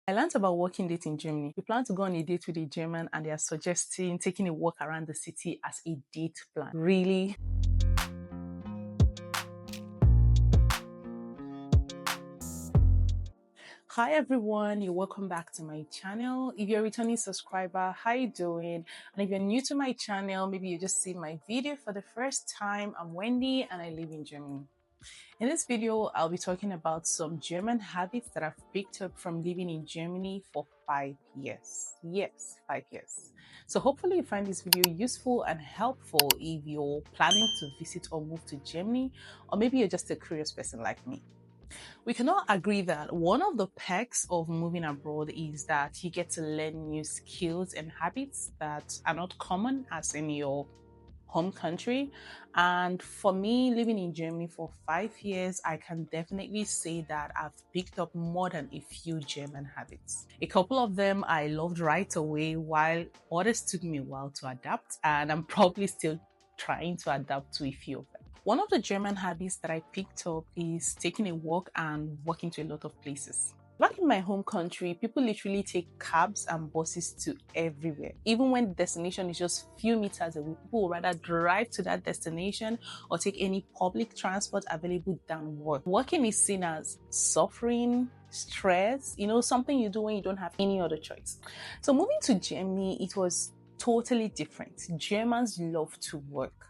I learned about working date in Germany. We plan to go on a date with a German and they are suggesting taking a walk around the city as a date plan. Really? Hi everyone, you're welcome back to my channel. If you're a returning subscriber, how you doing? And if you're new to my channel, maybe you just see my video for the first time, I'm Wendy and I live in Germany. In this video, I'll be talking about some German habits that I've picked up from living in Germany for 5 years. Yes, 5 years. So hopefully you find this video useful and helpful if you're planning to visit or move to Germany, or maybe you're just a curious person like me. We cannot agree that one of the perks of moving abroad is that you get to learn new skills and habits that are not common as in your home country. And for me, living in Germany for 5 years, I can definitely say that I've picked up more than a few German habits. A couple of them I loved right away, while others took me a while to adapt, and I'm probably still trying to adapt to a few of them. One of the German habits that I picked up is taking a walk and walking to a lot of places. Back in my home country, people literally take cabs and buses to everywhere. Even when the destination is just a few meters away, people will rather drive to that destination or take any public transport available than walk. Walking is seen as suffering, stress, something you do when you don't have any other choice. So moving to Germany, it was totally different. Germans love to work.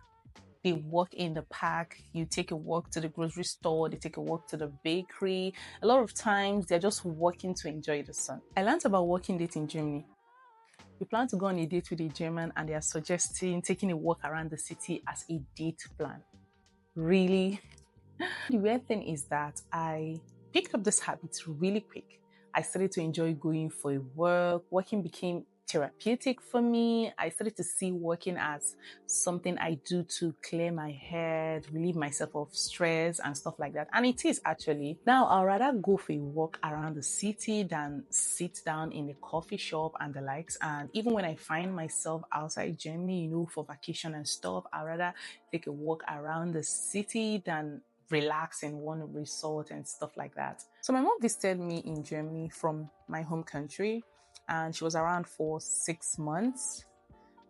They walk in the park, you take a walk to the grocery store, they take a walk to the bakery. A lot of times they're just walking to enjoy the sun. I learned about working date in Germany. We plan to go on a date with a German and they are suggesting taking a walk around the city as a date plan. Really? The weird thing is that I picked up this habit really quick. I started to enjoy going for a walk. Walking became therapeutic for me. I started to see walking as something I do to clear my head, relieve myself of stress and stuff like that. And it is actually. Now, I'd rather go for a walk around the city than sit down in a coffee shop and the likes. And even when I find myself outside Germany, for vacation and stuff, I'd rather take a walk around the city than relax in one resort and stuff like that. So my mom visited me in Germany from my home country, and she was around for 6 months,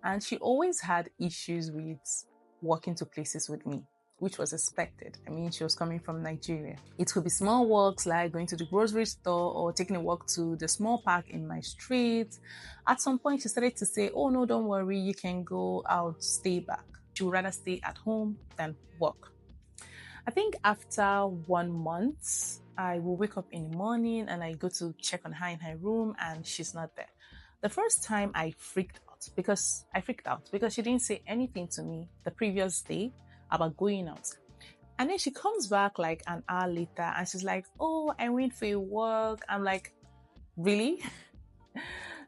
and she always had issues with walking to places with me, which was expected. I mean, she was coming from Nigeria. It could be small walks like going to the grocery store or taking a walk to the small park in my street. At some point, she started to say, oh no, don't worry, you can go out, stay back. She would rather stay at home than walk. I think after 1 month, I will wake up in the morning and I go to check on her in her room and she's not there. The first time I freaked out because she didn't say anything to me the previous day about going out. And then she comes back like an hour later and she's like, oh, I went for a walk. I'm like, really?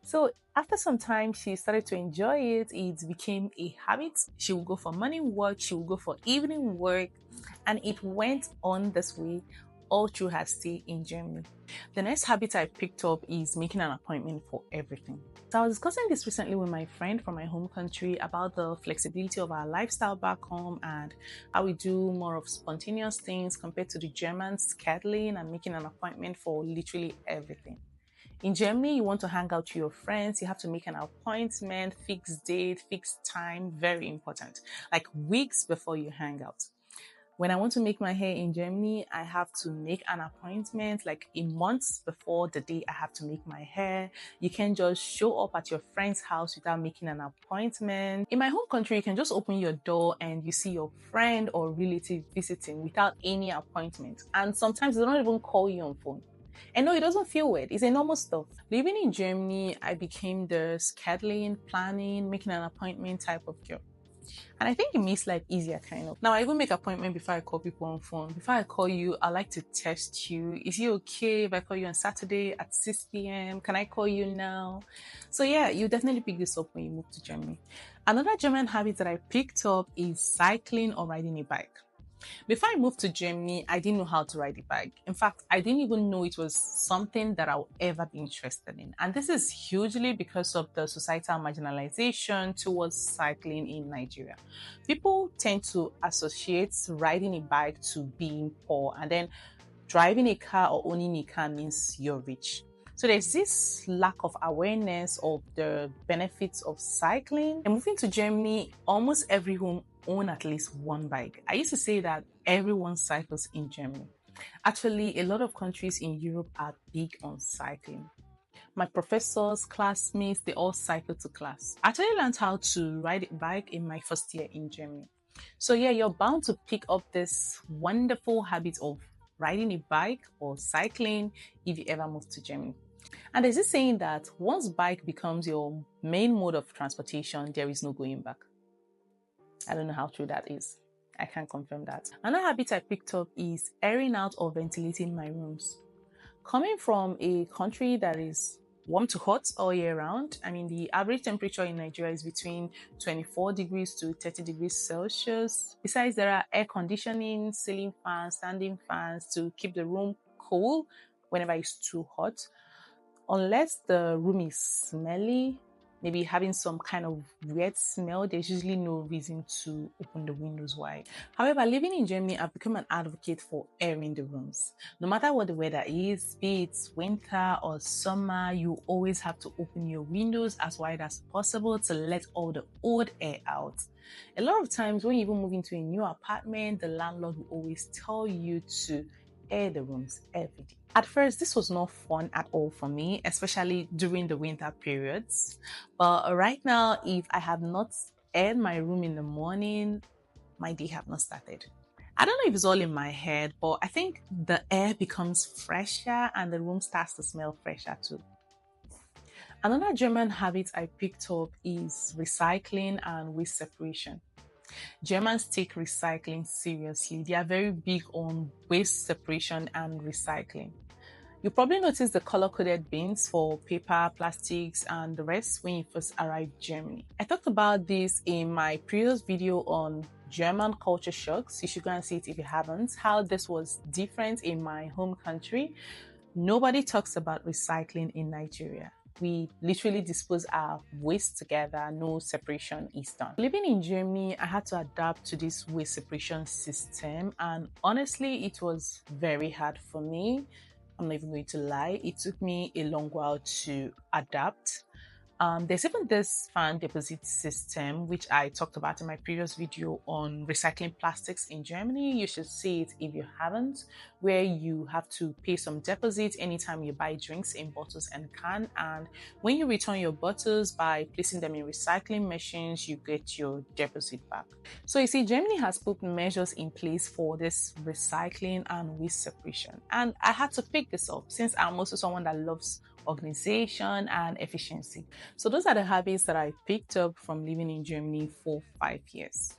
So after some time, she started to enjoy it. It became a habit. She would go for morning work, she would go for evening work, and it went on this way all through her stay in Germany. The next habit I picked up is making an appointment for everything. So I was discussing this recently with my friend from my home country about the flexibility of our lifestyle back home and how we do more of spontaneous things compared to the German scheduling and making an appointment for literally everything. In Germany, you want to hang out with your friends, you have to make an appointment, fixed date, fixed time, very important, like weeks before you hang out. When I want to make my hair in Germany, I have to make an appointment like a month before the day I have to make my hair. You can't just show up at your friend's house without making an appointment. In my home country, you can just open your door and you see your friend or relative visiting without any appointment. And sometimes they don't even call you on phone. And no, it doesn't feel weird. It's a normal stuff. Living in Germany, I became the scheduling, planning, making an appointment type of girl. And I think it makes life easier, kind of. Now, I even make appointment before I call people on phone. Before I call you, I like to test you. Is it okay if I call you on Saturday at 6 p.m.? Can I call you now? So yeah, you definitely pick this up when you move to Germany. Another German habit that I picked up is cycling or riding a bike. Before I moved to Germany, I didn't know how to ride a bike. In fact, I didn't even know it was something that I would ever be interested in. And this is hugely because of the societal marginalization towards cycling in Nigeria. People tend to associate riding a bike to being poor, and then driving a car or owning a car means you're rich. So there's this lack of awareness of the benefits of cycling. And moving to Germany, almost every home owns at least one bike. I used to say that everyone cycles in Germany. Actually, a lot of countries in Europe are big on cycling. My professors, classmates, they all cycle to class. I actually learned how to ride a bike in my first year in Germany. So yeah, you're bound to pick up this wonderful habit of riding a bike or cycling if you ever move to Germany. And there's this saying that once bike becomes your main mode of transportation, there is no going back. I don't know how true that is. I can't confirm that. Another habit I picked up is airing out or ventilating my rooms. Coming from a country that is warm to hot all year round, I mean, the average temperature in Nigeria is between 24 degrees to 30 degrees Celsius. Besides, there are air conditioning, ceiling fans, standing fans to keep the room cool whenever it's too hot. Unless the room is smelly, maybe having some kind of weird smell, there's usually no reason to open the windows wide. However, living in Germany, I've become an advocate for airing the rooms. No matter what the weather is, be it winter or summer, you always have to open your windows as wide as possible to let all the old air out. A lot of times when you even move into a new apartment, the landlord will always tell you to air the rooms every day. At first, this was not fun at all for me, especially during the winter periods. But right now, if I have not aired my room in the morning, my day have not started. I don't know if it's all in my head, but I think the air becomes fresher and the room starts to smell fresher too. Another German habit I picked up is recycling and waste separation. Germans take recycling seriously. They are very big on waste separation and recycling. You probably noticed the color-coded bins for paper, plastics, and the rest when you first arrived Germany. I talked about this in my previous video on German culture shocks. You should go and see it if you haven't, how this was different in my home country. Nobody talks about recycling in Nigeria. We literally dispose our waste together, no separation is done. Living in Germany, I had to adapt to this waste separation system, and honestly, it was very hard for me. I'm not even going to lie, it took me a long while to adapt. There's even this fan deposit system, which I talked about in my previous video on recycling plastics in Germany. You should see it if you haven't, where you have to pay some deposit anytime you buy drinks in bottles and cans. And when you return your bottles by placing them in recycling machines, you get your deposit back. So you see, Germany has put measures in place for this recycling and waste separation. And I had to pick this up since I'm also someone that loves organization and efficiency. So those are the habits that I picked up from living in Germany for 5 years.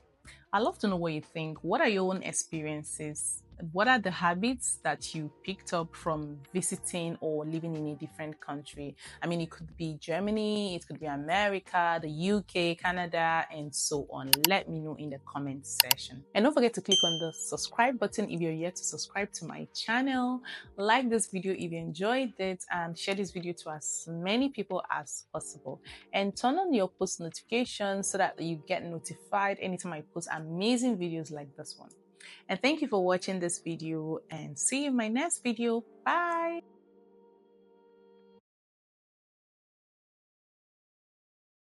I'd love to know what you think. What are your own experiences? What are the habits that you picked up from visiting or living in a different country? I mean, it could be Germany, it could be America, the UK, Canada, and so on. Let me know in the comment section. And don't forget to click on the subscribe button if you're yet to subscribe to my channel. Like this video if you enjoyed it, and share this video to as many people as possible. And turn on your post notifications so that you get notified anytime I post amazing videos like this one. And thank you for watching this video, and see you in my next video. Bye.